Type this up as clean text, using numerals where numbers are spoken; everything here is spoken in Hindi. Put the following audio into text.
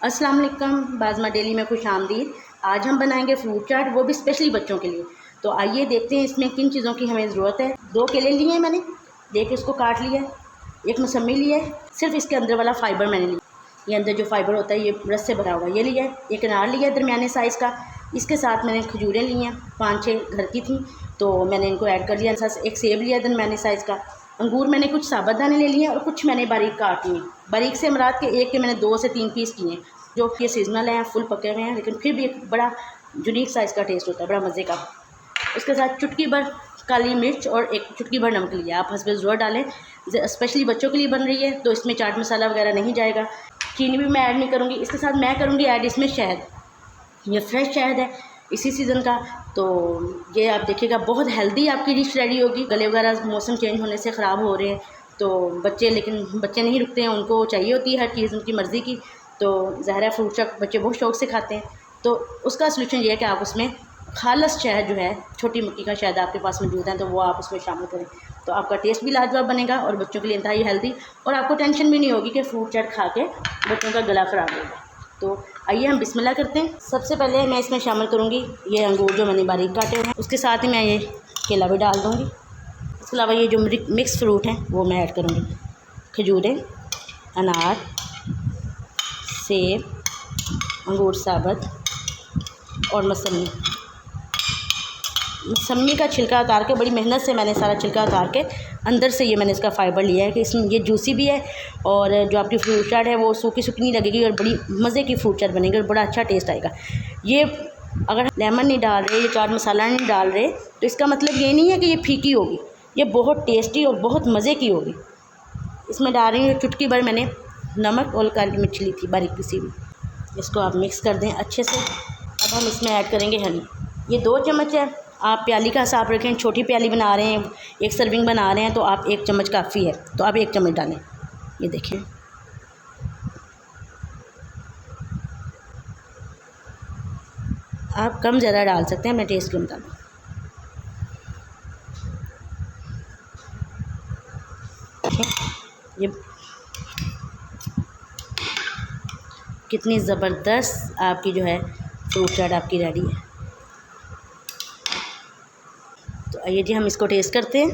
अस्सलाम वालेकुम, बाज़मा डेली में खुश आमदीद। आज हम बनाएंगे फ्रूट चाट, वो भी स्पेशली बच्चों के लिए। तो आइए देखते हैं इसमें किन चीज़ों की हमें ज़रूरत है। 2 केले लिए हैं मैंने, देख इसको काट लिया है। 1 मौसम्मी लिया है, सिर्फ इसके अंदर वाला फ़ाइबर मैंने लिया, ये अंदर जो फ़ाइबर होता है ये रस से भरा हुआ ये लिया है। 1 अनार लिया है दरमियाने साइज़ का। इसके साथ मैंने खजूरें ली हैं, 5-6 घर की थी तो मैंने इनको ऐड कर लिया। 1 सेब लिया है दरमियाने साइज़ का। अंगूर मैंने कुछ साबुत दाने ले लिए और कुछ मैंने बारीक काट लिए। बारीक से मुराद के एक के मैंने 2 से 3 पीस किए हैं, जो कि सीजनल हैं, फुल पके हुए हैं, लेकिन फिर भी एक बड़ा यूनिक साइज़ का टेस्ट होता है, बड़ा मज़े का। उसके साथ चुटकी भर काली मिर्च और 1 चुटकी भर नमक लिया। आप हस्बे ज़रूर डालें, स्पेशली बच्चों के लिए बन रही है तो इसमें चाट मसाला वगैरह नहीं जाएगा। चीनी भी मैं ऐड नहीं करूँगी। इसके साथ मैं करूँगी ऐड इसमें शहद। ये फ्रेश शहद है इसी सीज़न का, तो ये आप देखिएगा बहुत हेल्दी आपकी डिश रेडी होगी। गले वगैरह मौसम चेंज होने से ख़राब हो रहे हैं तो लेकिन बच्चे नहीं रुकते हैं, उनको चाहिए होती है हर चीज़ उनकी मर्ज़ी की। तो ज़ाहिर है फ्रूट चाट बच्चे बहुत शौक़ से खाते हैं, तो उसका सलूशन ये है कि आप उसमें खालस शहद जो है, छोटी मक्की का शहद आपके पास मौजूद है तो वो आप उसमें शामिल करें, तो आपका टेस्ट भी लाजवाब बनेगा और बच्चों के लिए इंतहाई हेल्दी, और आपको टेंशन भी नहीं होगी कि फ्रूट चाट खा के बच्चों का गला ख़राब होगा। तो आइए हम बिस्मिल्लाह करते हैं। सबसे पहले मैं इसमें शामिल करूँगी ये अंगूर जो मैंने बारीक काटे हुए हैं, उसके साथ ही मैं ये केला भी डाल दूँगी। इसके अलावा ये जो मिक्स फ्रूट हैं वो मैं ऐड करूँगी, खजूरें, अनार, सेब, अंगूर साबुत और मौसम्मी। मौसम्मी का छिलका उतार के, बड़ी मेहनत से मैंने सारा छिलका उतार के अंदर से ये मैंने इसका फ़ाइबर लिया है कि इसमें ये जूसी भी है और जो आपकी फ्रूट चाट है वो सूखी सूखी नहीं लगेगी और बड़ी मज़े की फ्रूट चाट बनेगी और बड़ा अच्छा टेस्ट आएगा। ये अगर लेमन नहीं डाल रहे, ये चाट मसाला नहीं डाल रहे, तो इसका मतलब ये नहीं है कि ये फीकी होगी, ये बहुत टेस्टी और बहुत मज़े की होगी। इसमें डाल रही हूँ चुटकी भर मैंने नमक और काली मिर्च ली थी बारीक पिसी हुई। इसको आप मिक्स कर दें अच्छे से। अब हम इसमें ऐड करेंगे हनी। ये 2 चम्मच है, आप प्याली का हिसाब रखें। छोटी प्याली बना रहे हैं, 1 सर्विंग बना रहे हैं तो आप 1 चम्मच काफ़ी है, तो आप 1 चम्मच डालें। ये देखें, आप कम ज़्यादा डाल सकते हैं, मैं टेस्ट के मुताबिक। ये कितनी ज़बरदस्त आपकी जो है फ्रूट चाट आपकी रेडी है। तो आइए जी हम इसको टेस्ट करते हैं।